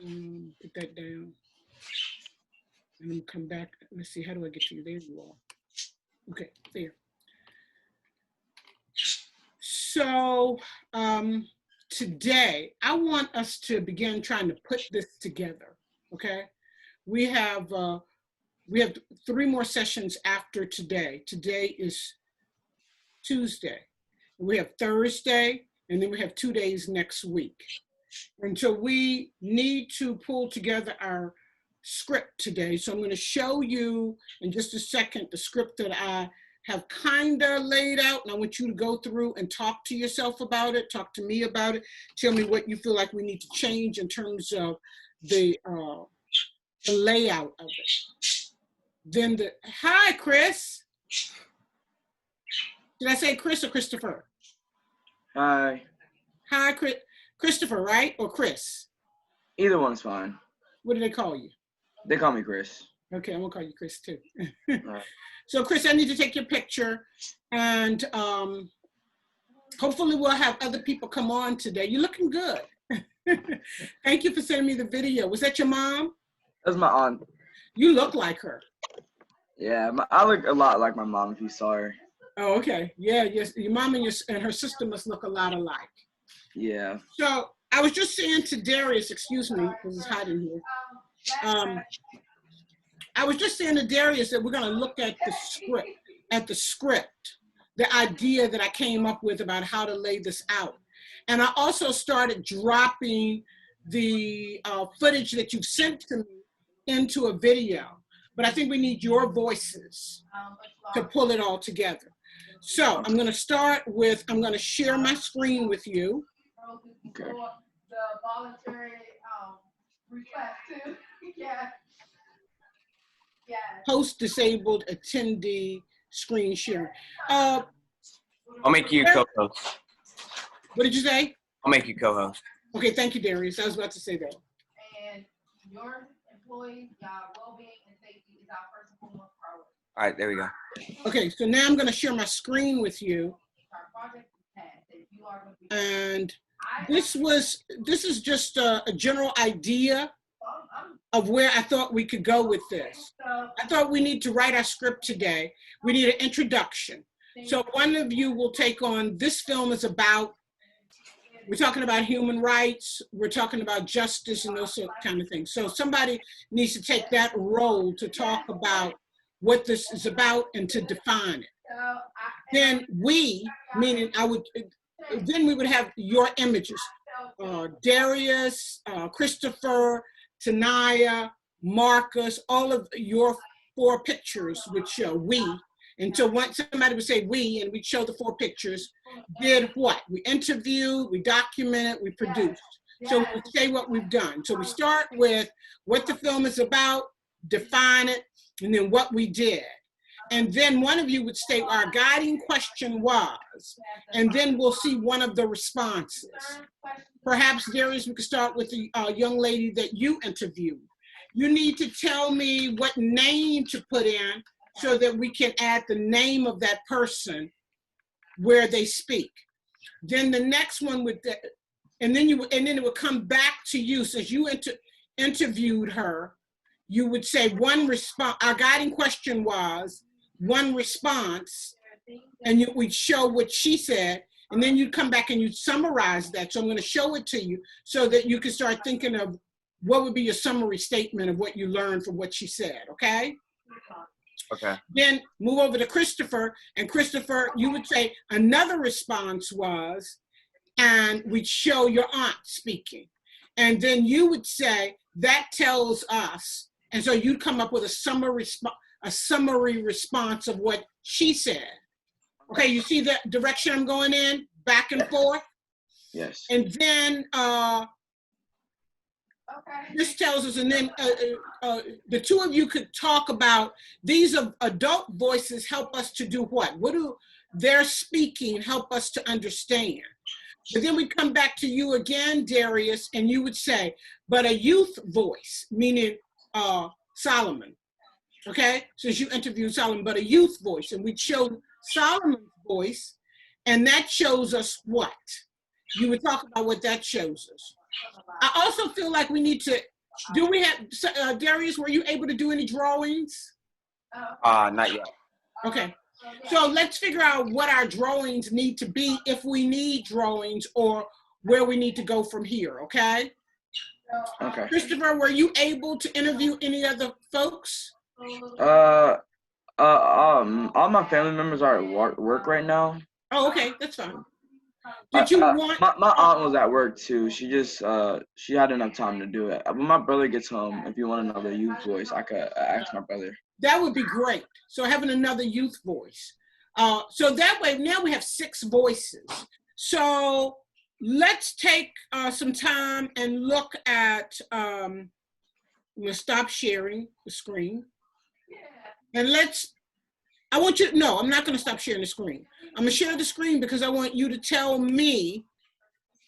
Put that down. And then come back. Let's see, how do I get to you? There you are. Okay, there. So today, I want us to begin trying to put this together, okay? We have 3 more sessions after today. Today is Tuesday. We have Thursday, and then we have 2 days next week. And so we need to pull together our script today. So I'm going to show you in just a second the script that I have kind of laid out, and I want you to go through and talk to yourself about it, talk to me about it, tell me what you feel like we need to change in terms of the layout of it. Then hi, Chris. Did I say Chris or Christopher? Hi. Hi, Christopher, right? Or Chris? Either one's fine. What do they call you? They call me Chris. Okay, I'm gonna call you Chris too. Right. So Chris, I need to take your picture, and hopefully we'll have other people come on today. You're looking good. Thank you for sending me the video. Was that your mom? That's my aunt. You look like her. Yeah, I look a lot like my mom if you saw her. Oh, okay. Yeah, yes. Your mom and her sister must look a lot alike. Yeah. So I was just saying to Darius, excuse me, because it's hot in here. I was just saying to Darius that we're going to look at the script, the idea that I came up with about how to lay this out. And I also started dropping the footage that you've sent to me into a video. But I think we need your voices to pull it all together. So I'm going to start with, I'm going to share my screen with you. Okay. The voluntary request too. Yeah. Yeah. Host disabled attendee screen share. I'll make you co-host. What did you say? I'll make you co-host. Okay, thank you, Darius. I was about to say that. And your employees, y'all well-being and safety is our first and foremost priority. All right, there we go. Okay, so now I'm going to share my screen with you. Our project is passed, and you are going to be. And this is just a general idea of where I thought we could go with this. I thought we need to write our script today. We need an introduction. So one of you will take on, this film is about, we're talking about human rights, we're talking about justice and those kind of things. So somebody needs to take that role to talk about what this is about and to define it. Then we, meaning then we would have your images. Darius, Christopher, Tanaya, Marcus, all of your 4 pictures would show we. And so once somebody would say we, and we'd show the 4 pictures, did what? We interviewed, we documented, we produced. So we say what we've done. So we start with what the film is about, define it, and then what we did. And then one of you would state what our guiding question was, and then we'll see one of the responses. Perhaps, Darius, we could start with the young lady that you interviewed. You need to tell me what name to put in so that we can add the name of that person where they speak. Then the next one would, and then it would come back to you. Since you interviewed her, you would say one response. Our guiding question was one response, and we'd show what she said, and then you'd come back and you'd summarize that. So I'm going to show it to you so that you can start thinking of what would be your summary statement of what you learned from what she said, okay? Okay. Then move over to Christopher, and Christopher, you would say another response was, and we'd show your aunt speaking. And then you would say, that tells us, and so you'd come up with a summary response of what she said. Okay, you see the direction I'm going in, back and forth? Yes. And then this tells us, and then the 2 of you could talk about, these adult voices help us to do what? What do their speaking help us to understand? But then we come back to you again, Darius, and you would say, but a youth voice, meaning Solomon, okay? Since you interviewed Solomon, but a youth voice, and we'd show Solomon's voice, and that shows us what? You would talk about what that shows us. I also feel like we need to, do we have, Darius, were you able to do any drawings? Not yet. Okay. So let's figure out what our drawings need to be, if we need drawings, or where we need to go from here, okay? Okay. Christopher, were you able to interview any other folks? All my family members are at work right now. Oh, okay, that's fine. Did you want? My aunt was at work too. She just she had enough time to do it. When my brother gets home, if you want another youth voice, I could ask my brother. That would be great. So having another youth voice. So that way, now we have 6 voices. So let's take some time and look at, I'm gonna stop sharing the screen. And I want you, no, I'm not gonna stop sharing the screen. I'm gonna share the screen because I want you to tell me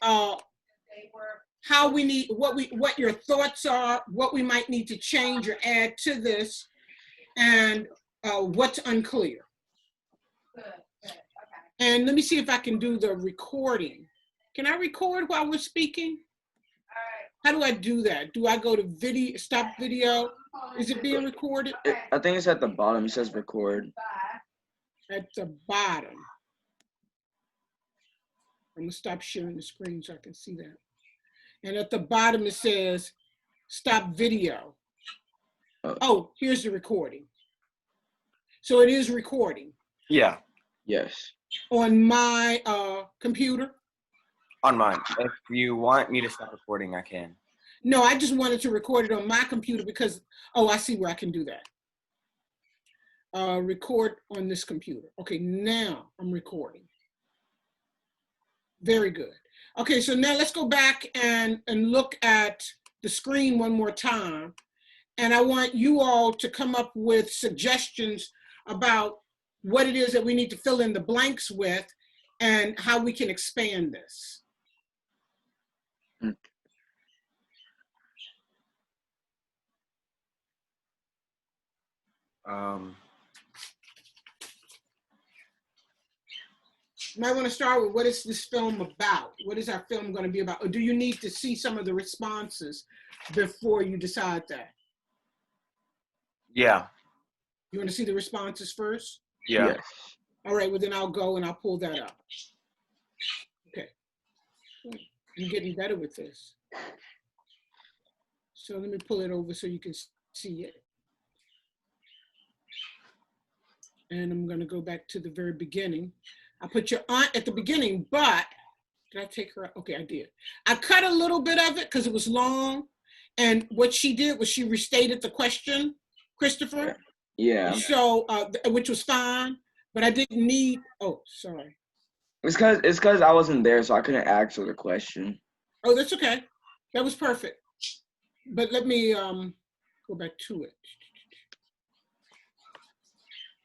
how we need, what your thoughts are, what we might need to change or add to this, and what's unclear. And let me see if I can do the recording. Can I record while we're speaking? How do I do that? Do I go to video, stop video? Is it being recorded? I think it's at the bottom. It says record. At the bottom. I'm gonna stop sharing the screen so I can see that. And at the bottom it says stop video. Oh, here's the recording. So it is recording. Yeah, Yes. On my computer? on mine. If you want me to stop recording, I can. No, I just wanted to record it on my computer because, oh, I see where I can do that. Record on this computer. Okay, now I'm recording. Very good. Okay, so now let's go back and look at the screen one more time. And I want you all to come up with suggestions about what it is that we need to fill in the blanks with and how we can expand this. You might want to start with, what is this film about? What is our film going to be about? Or do you need to see some of the responses before you decide that? Yeah. You want to see the responses first? Yeah. Yes. All right, well then I'll go and I'll pull that up. Okay. I'm getting better with this. So let me pull it over so you can see it. And I'm gonna go back to the very beginning. I put your aunt at the beginning, but did I take her out? Okay, I did. I cut a little bit of it because it was long. And what she did was she restated the question, Christopher. Yeah. So, which was fine, but I didn't need, oh, sorry. It's cause I wasn't there, so I couldn't answer the question. Oh, that's okay. That was perfect. But let me go back to it.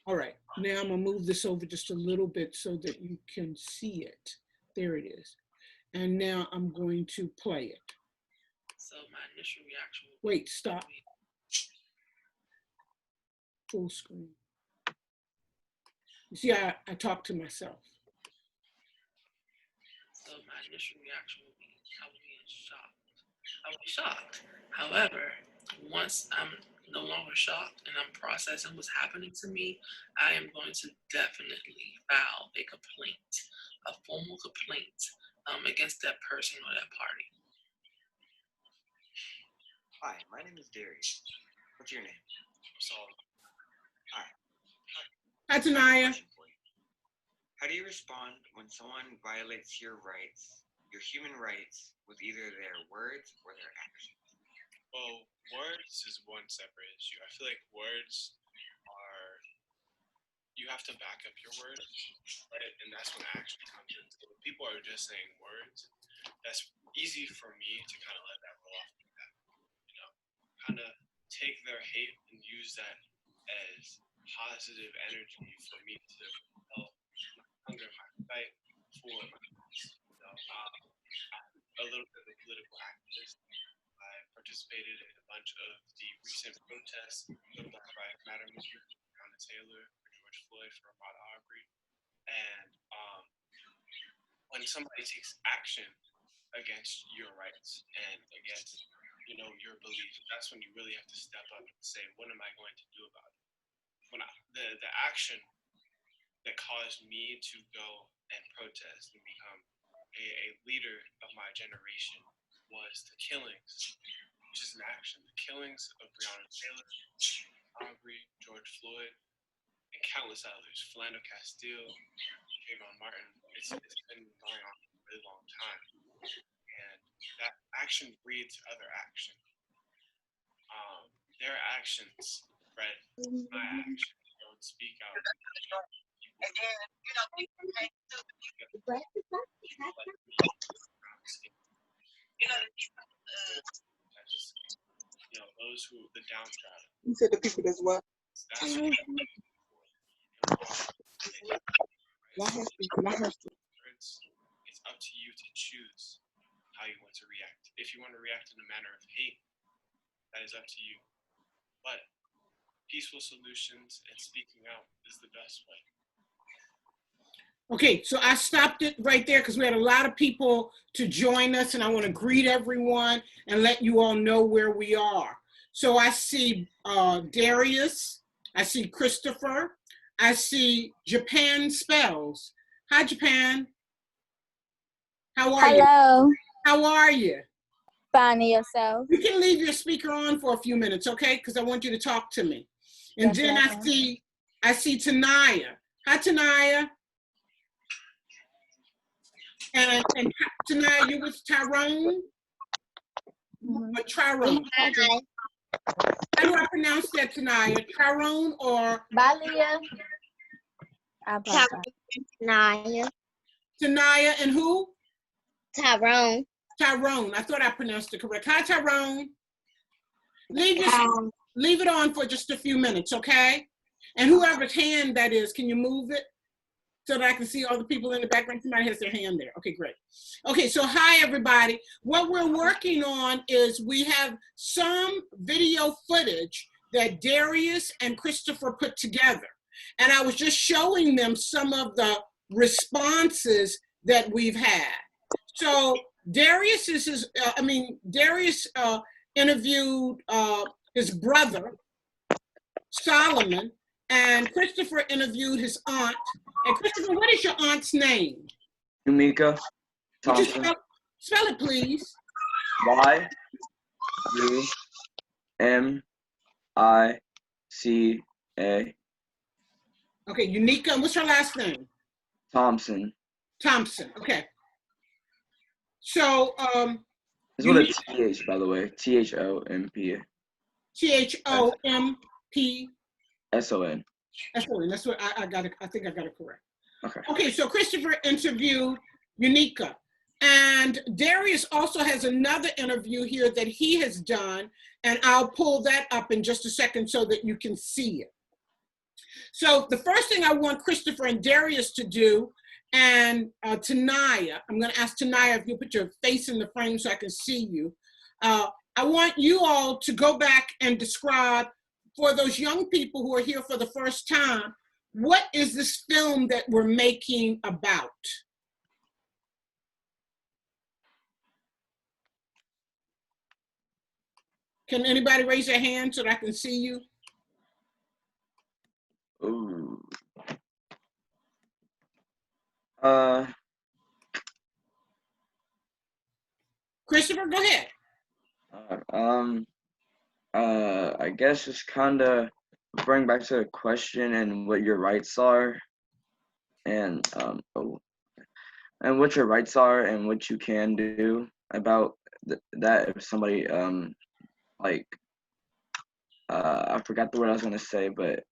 All right, now I'm gonna move this over just a little bit so that you can see it. There it is. And now I'm going to play it. So my initial reaction. Wait, stop. Full screen. You see, I talk to myself. So my initial reaction would be, I would be in shock. I would be shocked. However, once I'm no longer shocked and I'm processing what's happening to me, I am going to definitely file a complaint, a formal complaint against that person or that party. Hi, my name is Darius. What's your name? Solomon. Hi. Hi, Tanaya. How do you respond when someone violates your rights, your human rights, with either their words or their actions? Well, words is one separate issue. I feel like words are, you have to back up your words, right? And that's when action comes in. So when people are just saying words, that's easy for me to kind of let that roll off like that. You know, kind of take their hate and use that as positive energy for me to help hunger my fight for my rights. You know, a little bit of a political activist. I participated in a bunch of the recent protests for the Black Lives Matter movement, Breonna Taylor, for George Floyd, for Ahmaud Arbery. And when somebody takes action against your rights and against, your beliefs. That's when you really have to step up and say, what am I going to do about it? The action that caused me to go and protest and become a leader of my generation was the killings, which is an action. The killings of Breonna Taylor, Aubrey, George Floyd, and countless others, Philando Castile, Trayvon Martin. It's been going on for a really long time. And that action breeds other action. Their actions bred my action. Don't speak out. Those who, the downtrodden. You said the people that's what? That's what it's up to you to choose how you want to react. If you want to react in a manner of hate, that is up to you. But peaceful solutions and speaking out is the best way. Okay, so I stopped it right there because we had a lot of people to join us, and I want to greet everyone and let you all know where we are. So I see Darius, I see Christopher, I see Japan Spells. Hi, Japan. How are you? Hello. How are you? Fine, and yourself? You can leave your speaker on for a few minutes, okay? Because I want you to talk to me. And Yes, then ma'am. I see Tanaya. Hi, Tanaya. And Tanaya, you with Tyrone? Or Tyrone? How do I pronounce that, Tanaya? Tyrone or Bye, Leah. I apologize. Naya. Tanaya and who? Tyrone. Tyrone. I thought I pronounced it correct. Hi, Tyrone. Leave it on for just a few minutes, okay? And whoever's hand that is, can you move it so that I can see all the people in the background? Somebody has their hand there. Okay, great. Okay, so hi, everybody. What we're working on is we have some video footage that Darius and Christopher put together. And I was just showing them some of the responses that we've had. So Darius interviewed his brother, Solomon, and Christopher interviewed his aunt. And Christopher, what is your aunt's name? Yumika Would you Thompson. spell it, please? Y-U-M-I-C-A. Okay, Unica, and what's her last name? Thompson. Thompson, okay. So, It's with a T-H, by the way. T-H-O-M-P. T-H-O-M-P. S-O-N. S-O-N, that's what I got it. I think I got it correct. Okay. Okay, so Christopher interviewed Unica. And Darius also has another interview here that he has done, and I'll pull that up in just a second so that you can see it. So the first thing I want Christopher and Darius to do, and Tanaya, I'm gonna ask Tanaya if you put your face in the frame so I can see you. I want you all to go back and describe, for those young people who are here for the first time, what is this film that we're making about? Can anybody raise their hand so that I can see you? Ooh. Christopher, go ahead. I guess just kind of bring back to the question and what your rights are, and what your rights are and what you can do about that if somebody I forgot the word I was gonna say, but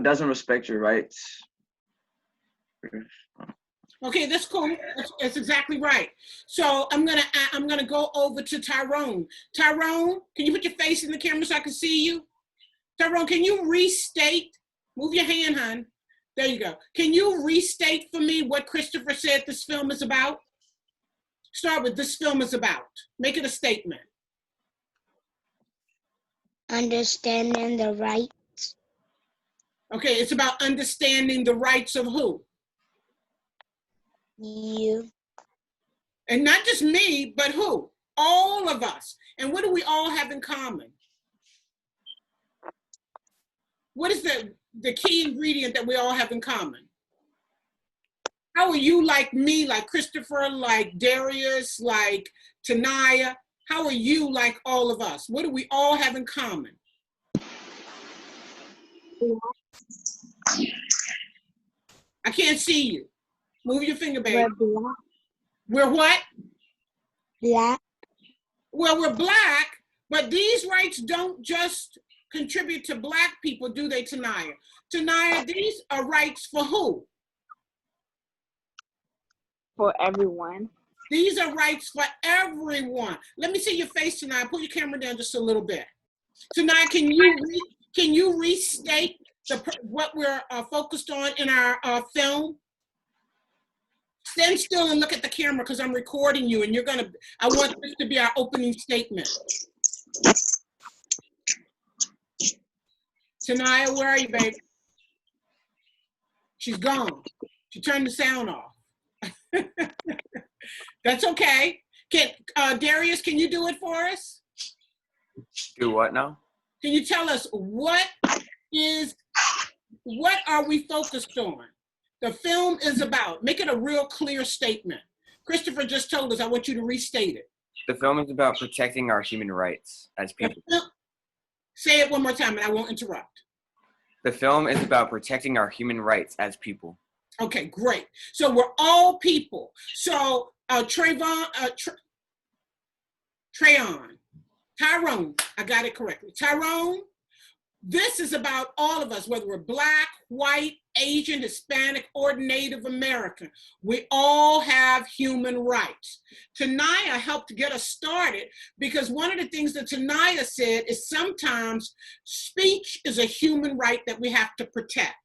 doesn't respect your rights. Okay, that's cool. That's exactly right. So I'm gonna go over to Tyrone. Tyrone, can you put your face in the camera so I can see you? Tyrone, can you restate? Move your hand, hon. There you go. Can you restate for me what Christopher said this film is about? Start with this film is about. Make it a statement. Understanding the rights. Okay, it's about understanding the rights of who? You. And not just me, but who? All of us. And what do we all have in common? What is the key ingredient that we all have in common? How are you like me, like Christopher, like Darius, like Tanaya? How are you like all of us? What do we all have in common? I can't see you. Move your finger, baby. We're black. We're what? Black. Well, we're black, but these rights don't just contribute to black people, do they, Tanaya? Tanaya, these are rights for who? For everyone. These are rights for everyone. Let me see your face, Tanaya. Put your camera down just a little bit. Tanaya, can you restate what we're focused on in our film? Stand still and look at the camera because I'm recording you, and I want this to be our opening statement. Tanaya, where are you, babe? She's gone. She turned the sound off. That's okay. Darius, can you do it for us? Do what now? Can you tell us what are we focused on? The film is about. Make it a real clear statement. Christopher just told us. I want you to restate it. The film is about protecting our human rights as people. Say it one more time and I won't interrupt. The film is about protecting our human rights as people. Okay, great. So we're all people. So Tyrone, I got it correctly. Tyrone, this is about all of us, whether we're black, white, Asian, Hispanic, or Native American. We all have human rights. Tanaya helped get us started because one of the things that Tanaya said is sometimes speech is a human right that we have to protect.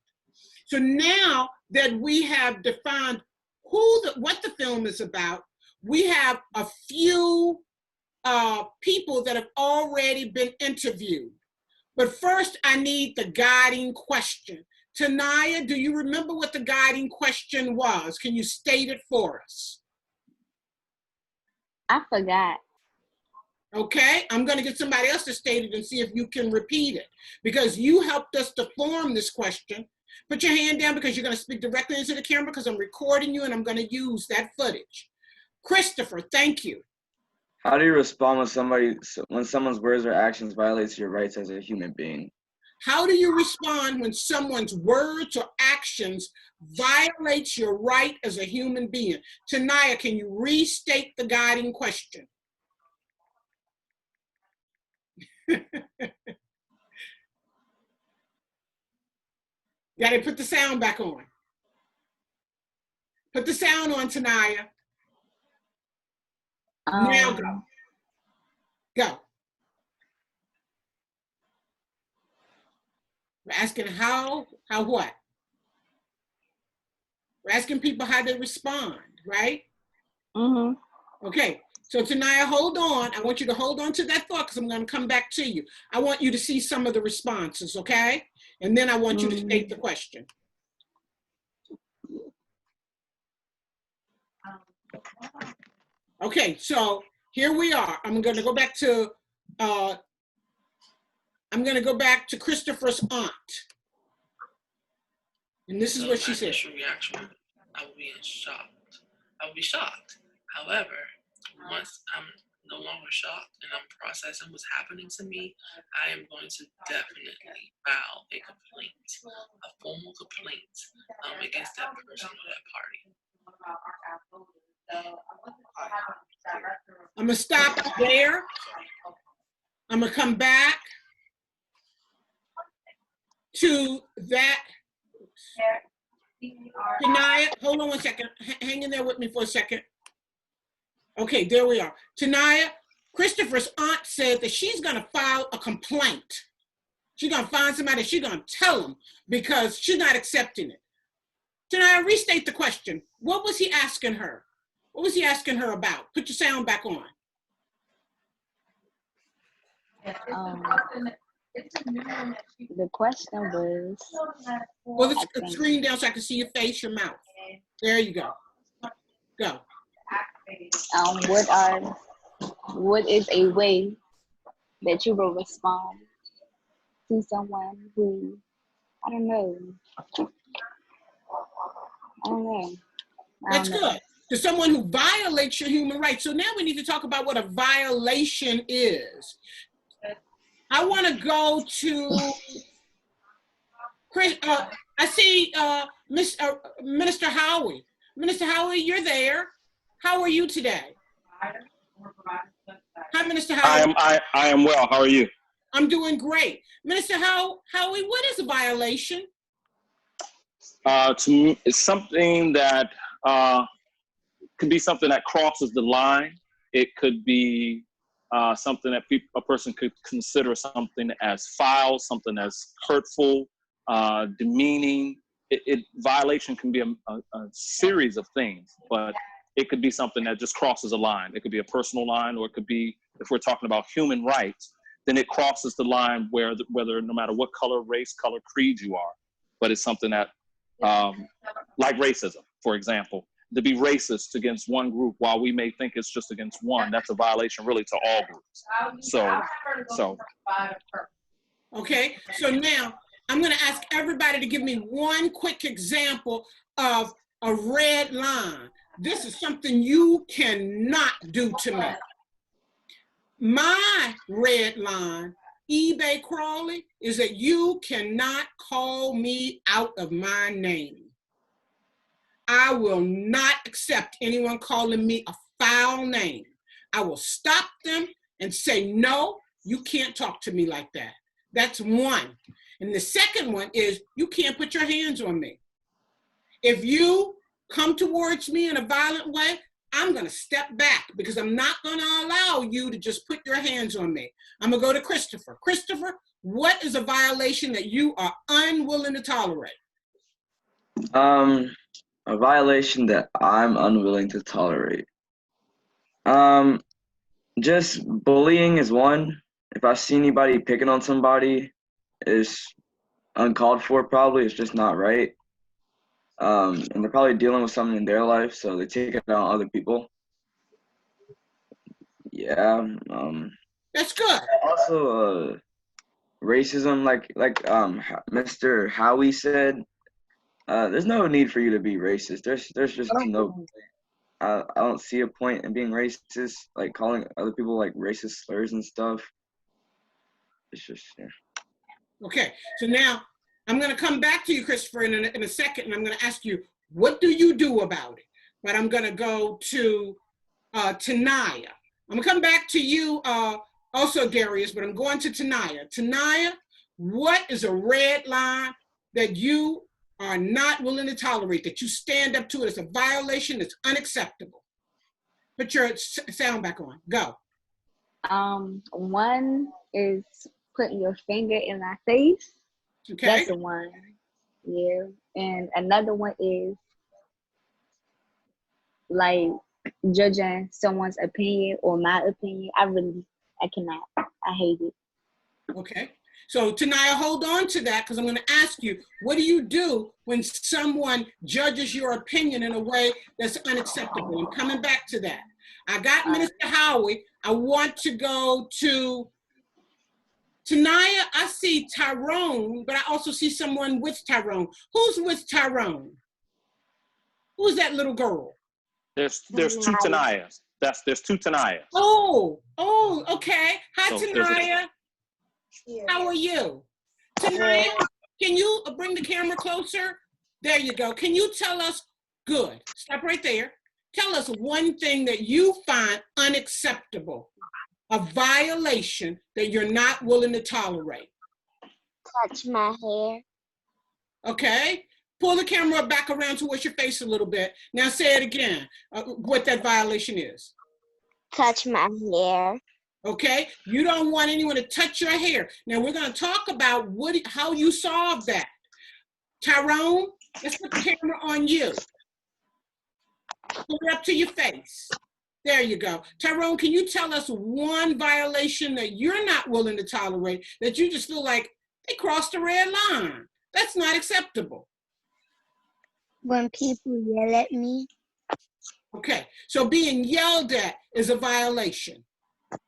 So now that we have defined what the film is about, we have a few people that have already been interviewed. But first, I need the guiding question. Tanaya, do you remember what the guiding question was? Can you state it for us? I forgot. Okay, I'm going to get somebody else to state it and see if you can repeat it because you helped us to form this question. Put your hand down because you're going to speak directly into the camera because I'm recording you and I'm going to use that footage. Christopher, thank you. How do you respond when someone's words or actions violates your rights as a human being? How do you respond when someone's words or actions violates your right as a human being? Tanaya, can you restate the guiding question? Gotta put the sound back on. Put the sound on, Tanaya. Now go. Go. We're asking how what? We're asking people how they respond, right? Mm-hmm. Okay, so Tanaya, hold on. I want you to hold on to that thought because I'm going to come back to you. I want you to see some of the responses, okay? And then I want you to state the question. Okay, so here we are. I'm going to go back to Christopher's aunt. And this is what she said. Initial reaction, I would be shocked. I would be shocked. However, once I'm no longer shocked and I'm processing what's happening to me, I am going to definitely file a complaint, a formal complaint against that person or that party. I'm going to stop there. I'm going to come back to that. Tanaya, hold on one second. Hang in there with me for a second. Okay, there we are. Tanaya, Christopher's aunt said that she's going to file a complaint. She's going to find somebody, she's going to tell them because she's not accepting it. Tanaya, restate the question. What was he asking her? What was he asking her about? Put your sound back on. The question was... Well, the screen down so I can see your face, your mouth. There you go. Go. What is a way that you will respond to someone who, I don't know, I don't know. That's good. To someone who violates your human rights. So now we need to talk about what a violation is. I want to go to Chris. I see Minister Howie. Minister Howie, you're there. How are you today? Hi, Minister Howie. I am well. How are you? I'm doing great. Minister Howie, what is a violation? To me, it's something that could be something that crosses the line. It could be something that a person could consider something as foul, something as hurtful, demeaning. Violation can be a series of things, but it could be something that just crosses a line. It could be a personal line, or it could be, if we're talking about human rights, then it crosses the line whether no matter what color, race, color, creed you are, but it's something that, like racism, for example, to be racist against one group while we may think it's just against one, that's a violation really to all groups. So. Okay, so now I'm gonna ask everybody to give me one quick example of a red line. This is something you cannot do to me. My red line, eBay Crawley, is that you cannot call me out of my name. I will not accept anyone calling me a foul name. I will stop them and say, no, you can't talk to me like that. That's one. And the second one is you can't put your hands on me. If you come towards me in a violent way, I'm gonna step back because I'm not gonna allow you to just put your hands on me. I'm gonna go to Christopher. Christopher, what is a violation that you are unwilling to tolerate? A violation that I'm unwilling to tolerate. Just bullying is one. If I see anybody picking on somebody, it's uncalled for probably. It's just not right. And they're probably dealing with something in their life, so they take it out on other people. Yeah. That's good. Also, racism, like Mr. Howie said, there's no need for you to be racist. There's just no. I don't see a point in being racist, like calling other people like racist slurs and stuff. It's just, yeah. Okay, so now I'm gonna come back to you, Christopher, in a second, and I'm gonna ask you, what do you do about it? But I'm gonna go to Tanaya. I'm gonna come back to you also, Darius, but I'm going to Tanaya. Tanaya, what is a red line that you are not willing to tolerate, that you stand up to it as a violation that's unacceptable? Put your sound back on, go. One is putting your finger in my face. Okay. That's the one. Yeah. And another one is like judging someone's opinion or my opinion. I cannot. I hate it. Okay. So Tanaya, hold on to that because I'm going to ask you, what do you do when someone judges your opinion in a way that's unacceptable? I'm coming back to that. I got Minister Howie. I want to go to Tanaya. I see Tyrone, but I also see someone with Tyrone. Who's with Tyrone? Who's that little girl? There's two Tanayas. There's two Tanayas. Oh, okay. Hi, So Tanaya. How are you? Tanaya, can you bring the camera closer? There you go. Can you tell us, good, stop right there. Tell us one thing that you find unacceptable, a violation that you're not willing to tolerate. Touch my hair. Okay, pull the camera back around towards your face a little bit. Now say it again, what that violation is. Touch my hair. Okay, you don't want anyone to touch your hair. Now we're going to talk about how you solve that. Tyrone, let's put the camera on you. Pull it up to your face. There you go. Tyrone, can you tell us one violation that you're not willing to tolerate, that you just feel like they crossed a red line? That's not acceptable. When people yell at me. Okay, so being yelled at is a violation.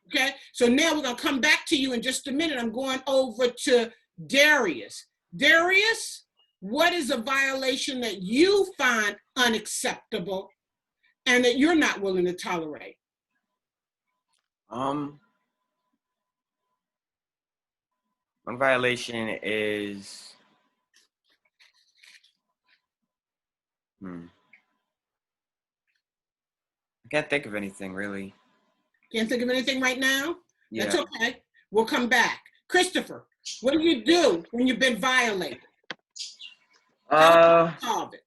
Okay, so now we're gonna come back to you in just a minute. I'm going over to Darius. Darius, what is a violation that you find unacceptable and that you're not willing to tolerate? One violation is I can't think of anything really. Can't think of anything right now? Yeah. That's okay. We'll come back. Christopher, what do you do when you've been violated? Solve it.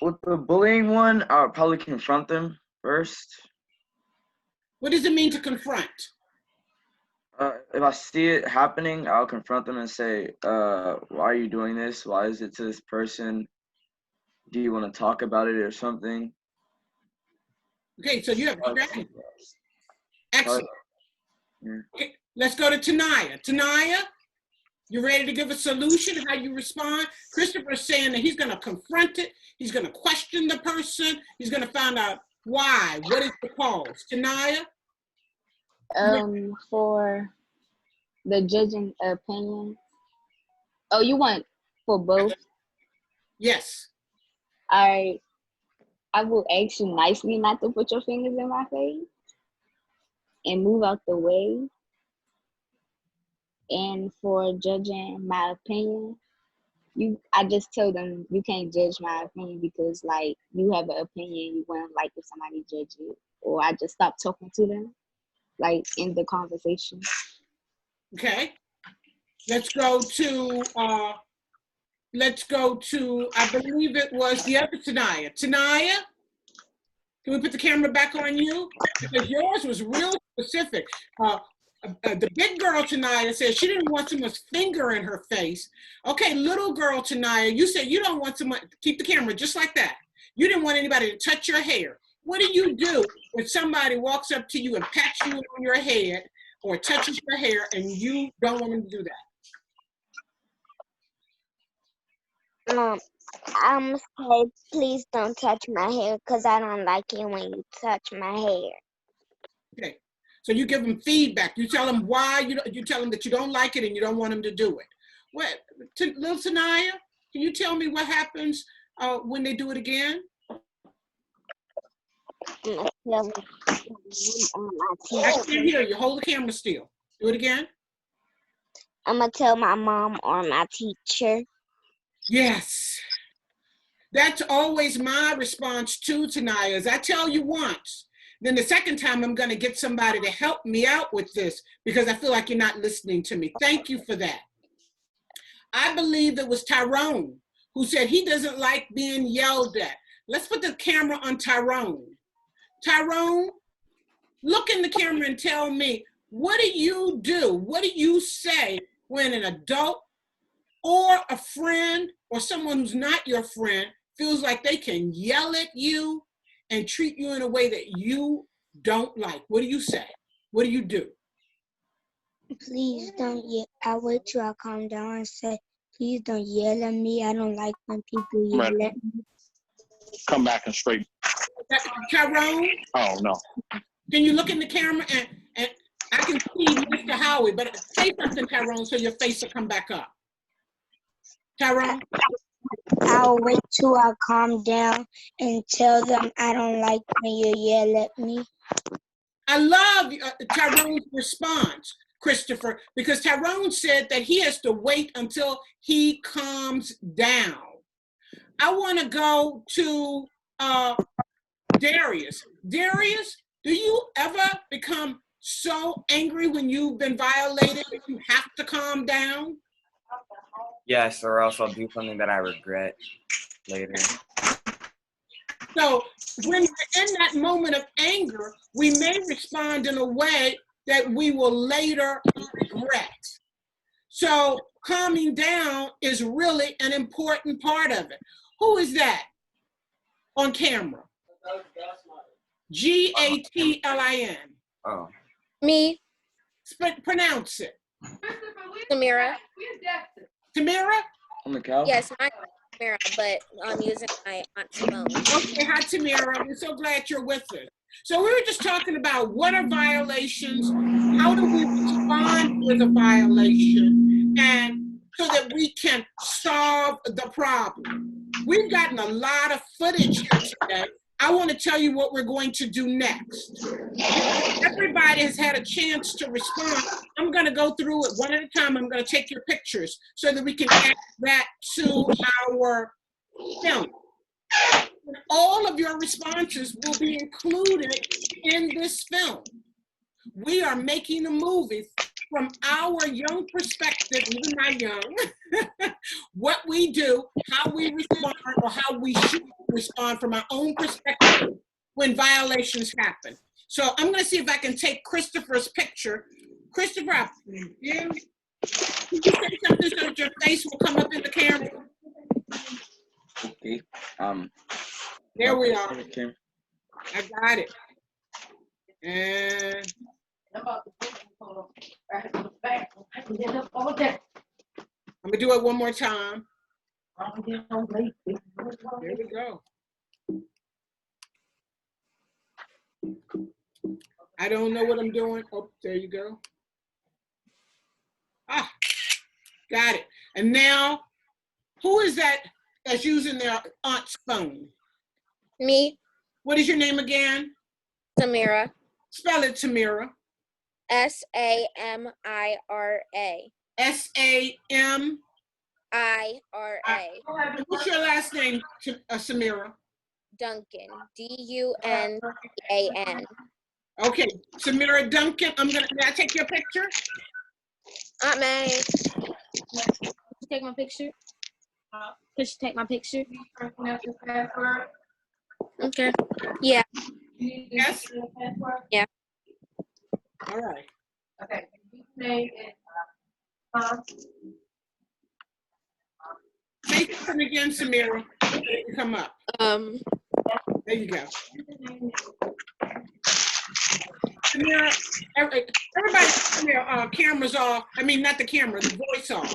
With the bullying one, I'll probably confront them first. What does it mean to confront? If I see it happening, I'll confront them and say, why are you doing this? Why is it to this person? Do you want to talk about it or something? Okay, so you have a strategy. Excellent. Okay, let's go to Tanaya. Tanaya, you ready to give a solution, how you respond? Christopher's saying that he's going to confront it. He's going to question the person. He's going to find out why. What is the cause? Tanaya? For the judging opinion. Oh, you want for both? Yes. I will ask you nicely not to put your fingers in my face and move out the way. And for judging my opinion, I just tell them you can't judge my opinion because like you have an opinion you wouldn't like if somebody judge it, or I just stop talking to them, like in the conversation. Okay. Let's go to I believe it was the other Tanaya. Tanaya, can we put the camera back on you? Because yours was real specific. The big girl Tanaya said she didn't want someone's finger in her face. Okay, little girl Tanaya, you said you don't want someone, keep the camera just like that. You didn't want anybody to touch your hair. What do you do when somebody walks up to you and pats you on your head or touches your hair and you don't want them to do that? I'm say, please don't touch my hair because I don't like it when you touch my hair. Okay, so you give them feedback. You tell them why, you tell them that you don't like it and you don't want them to do it. What, little Tanaya, can you tell me what happens when they do it again? I'm gonna tell my mom or I my can't teacher. hear you. Hold the camera still. Do it again. I'm gonna tell my mom or my teacher. Yes. That's always my response to Tanaya is I tell you once, then the second time I'm going to get somebody to help me out with this because I feel like you're not listening to me. Thank you for that. I believe it was Tyrone who said he doesn't like being yelled at. Let's put the camera on Tyrone. Tyrone, look in the camera and tell me, what do you do? What do you say when an adult or a friend or someone who's not your friend feels like they can yell at you and treat you in a way that you don't like? What do you say? What do you do? Please don't yell. I wait till I calm down and say, please don't yell at me. I don't like when people yell at me. Come back and straighten. Tyrone? Oh, no. Can you look in the camera and I can see Mr. Howie, but say something, Tyrone, so your face will come back up. Tyrone? I'll wait till I calm down and tell them I don't like when you yell at me. I love Tyrone's response, Christopher, because Tyrone said that he has to wait until he calms down. I want to go to Darius. Darius, do you ever become so angry when you've been violated that you have to calm down? Yes, or else I'll do something that I regret later. So when we're in that moment of anger, we may respond in a way that we will later regret. So calming down is really an important part of it. Who is that on camera? Gatlin. Oh. Me, Pronounce it. Samira. Tamira? On the couch? Yes, Tamara, but I'm using my aunt's phone. Okay, hi Tamara. We're so glad you're with us. So we were just talking about what are violations, how do we respond with a violation, and so that we can solve the problem. We've gotten a lot of footage here today. I want to tell you what we're going to do next. Everybody has had a chance to respond. I'm going to go through it one at a time. I'm going to take your pictures so that we can add that to our film. All of your responses will be included in this film. We are making a movie from our young perspective, even my young, what we do, how we respond, or how we should respond from our own perspective when violations happen. So I'm going to see if I can take Christopher's picture. Christopher, you say something so that your face will come up in the camera? Okay. There we are. Okay. I got it. And I'm gonna do it one more time. There we go. I don't know what I'm doing. Oh, there you go. Ah, got it. And now, who is that that's using their aunt's phone? Me, What is your name again? Tamara. Spell it, Tamara. Samira. S-A-M. IRA. What's your last name, Samira? Duncan. Duncan. Okay, Samira Duncan. May I take your picture? Aunt May. Could you take my picture? Could you take my picture? Okay. Yeah. Yes? Yeah. All right. Okay. Say something again, Samira. Come up. There you go. Samira, everybody, cameras off. I mean, not the camera, the voice off.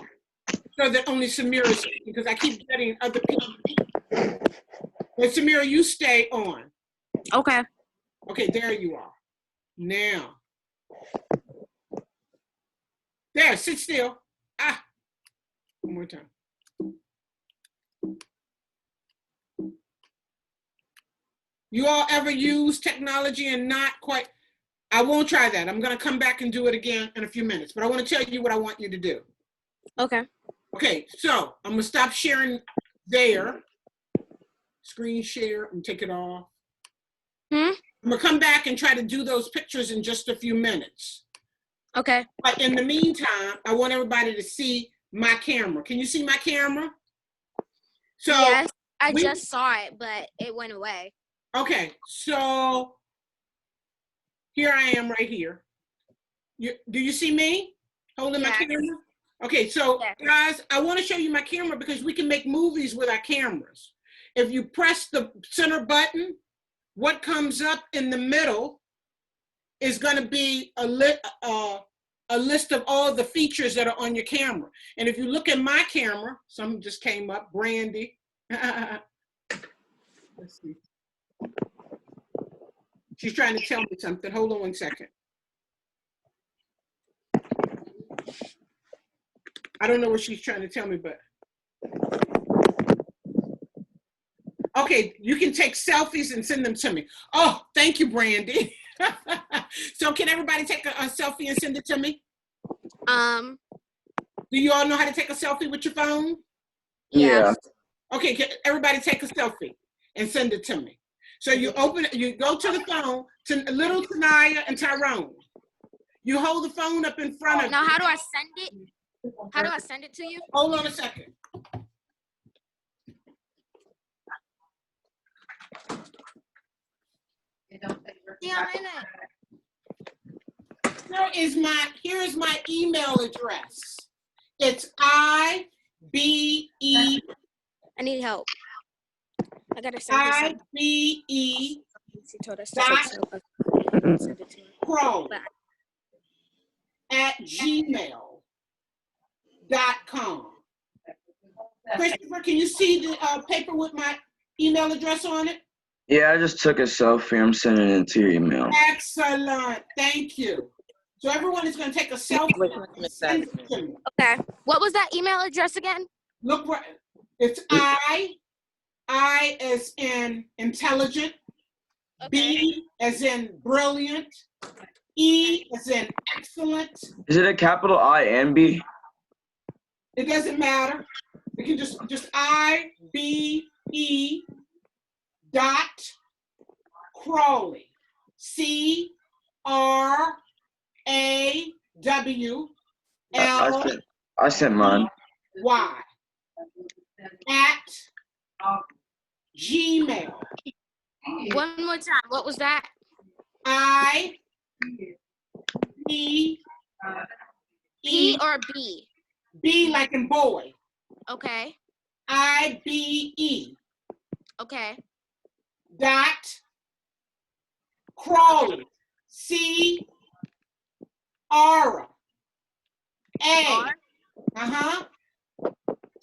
So that only Samira sees, because I keep getting other people. But Samira, you stay on. Okay. Okay, there you are. Now. There, sit still. Ah. One more time. You all ever use technology and not quite? I won't try that. I'm going to come back and do it again in a few minutes, but I want to tell you what I want you to do. Okay. Okay, so I'm going to stop sharing there. Screen share and take it off. I'm going to come back and try to do those pictures in just a few minutes. Okay. But in the meantime, I want everybody to see my camera. Can you see my camera? So yes, I just saw it, but it went away. Okay, so here I am right here. Do you see me holding my camera? Okay, so guys, I want to show you my camera because we can make movies with our cameras. If you press the center button, what comes up in the middle is going to be a list of all the features that are on your camera. And if you look at my camera, some just came up, Brandy. Let's see. She's trying to tell me something. Hold on one second. I don't know what she's trying to tell me, but. Okay, you can take selfies and send them to me. Oh, thank you, Brandy. So can everybody take a selfie and send it to me? Do you all know how to take a selfie with your phone? Yeah. Okay, can everybody take a selfie and send it to me? So you open it, you go to the phone, to little Tanaya and Tyrone. You hold the phone up in front of you. Now, how do I send it? How do I send it to you? Hold on a second. Yeah, I'm in it. Here is my email address. It's IBE. I need help. I gotta send this. IBE. She told us to send it to her. Chrome at gmail.com. Christopher, can you see the paper with my email address on it? Yeah, I just took a selfie. I'm sending it to your email. Excellent. Thank you. So everyone is going to take a selfie and send it to me. Okay. What was that email address again? Look where it's I as in intelligent, B as in brilliant, E as in excellent. Is it a capital I and B? It doesn't matter. You can just I-B-E dot Crawley. C-R-A-W-L-Y I sent mine. at Gmail. One more time. What was that? I-B-E P or B? B like in boy. Okay. I-B-E Okay. dot Crawley. C-R-A.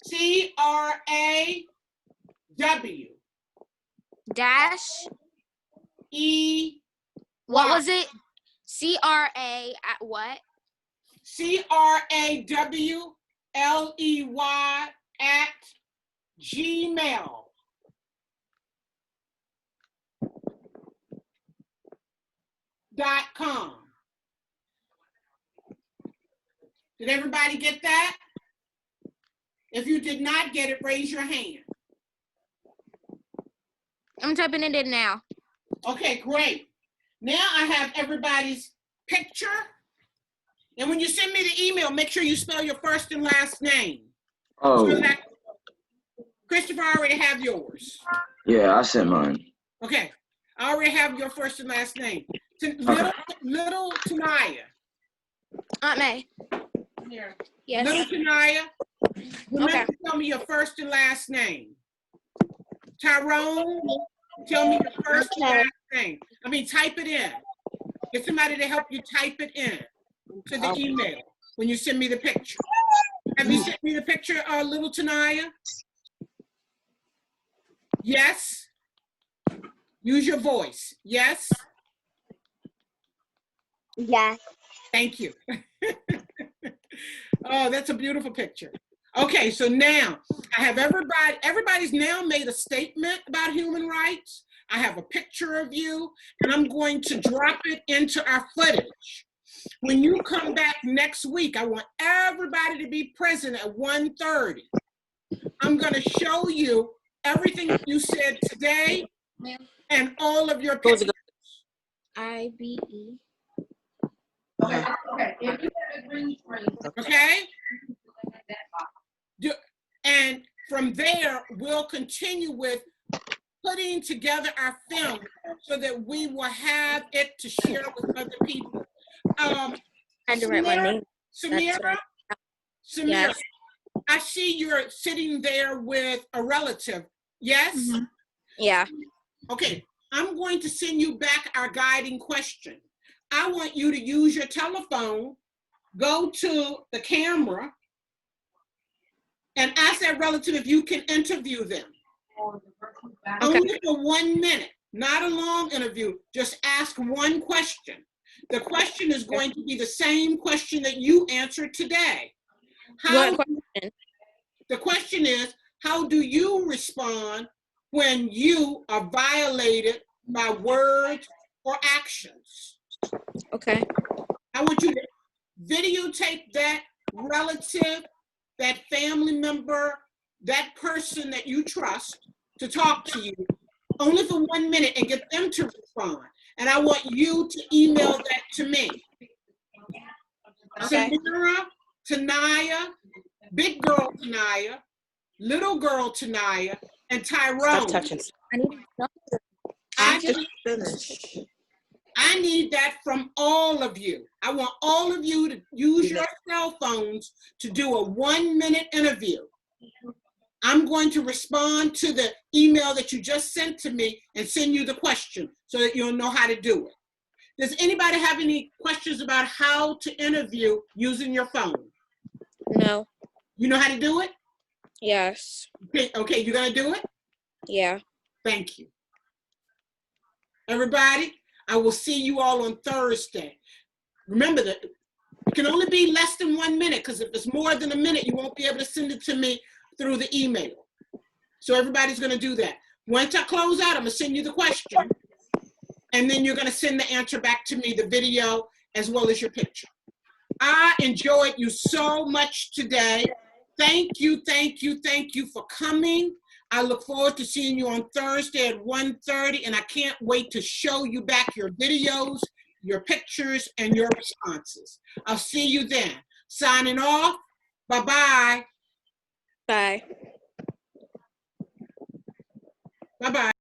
C-R-A-W. Dash. E. What was it? C-R-A at what? C-R-A-W-L-E-Y at gmail.com. Did everybody get that? If you did not get it, raise your hand. I'm typing it in now. Okay, great. Now I have everybody's picture. And when you send me the email, make sure you spell your first and last name. Oh. So that Christopher, I already have yours. Yeah, I sent mine. Okay, I already have your first and last name. Little Tanaya. Aunt May. Yes. Little Tanaya. Remember Okay. to tell me your first and last name. Tyrone, tell me your first and last name. I mean, type it in. Get somebody to help you type it in to the email when you send me the picture. Have you sent me the picture, Little Tanaya? Yes? Use your voice. Yes? Yes. Thank you. Oh, that's a beautiful picture. Okay, so now I have everybody's now made a statement about human rights. I have a picture of you, and I'm going to drop it into our footage. When you come back next week, I want everybody to be present at 1:30. I'm going to show you everything you said today and all of your pictures. I-B-E. Okay. If you have a green screen. Okay? And from there, we'll continue with putting together our film so that we will have it to share with other people. Samira, Yes. I see you're sitting there with a relative. Yes? Mm-hmm. Yeah. Okay, I'm going to send you back our guiding question. I want you to use your telephone, go to the camera, and ask that relative if you can interview them. Okay. Only for 1 minute, not a long interview. Just ask one question. The question is going to be the same question that you answered today. What question? The question is, how do you respond when you are violated by words or actions? Okay. I want you to videotape that relative, that family member, that person that you trust to talk to you, only for 1 minute, and get them to respond. And I want you to email that to me. Okay. Samira, Tanaya, big girl Tanaya, little girl Tanaya, and Tyrone. Stop touching. I need that from all of you. I want all of you to use your cell phones to do a 1 minute interview. I'm going to respond to the email that you just sent to me and send you the question so that you'll know how to do it. Does anybody have any questions about how to interview using your phone? No. You know how to do it? Yes. Okay, you gonna do it? Yeah. Thank you. Everybody, I will see you all on Thursday. Remember that it can only be less than 1 minute, because if it's more than a minute, you won't be able to send it to me through the email. So everybody's gonna do that. Once I close out, I'm gonna send you the question, and then you're gonna send the answer back to me, the video, as well as your picture. I enjoyed you so much today. Thank you, thank you, thank you for coming. I look forward to seeing you on Thursday at 1:30, and I can't wait to show you back your videos, your pictures, and your responses. I'll see you then. Signing off. Bye-bye. Bye. Bye-bye.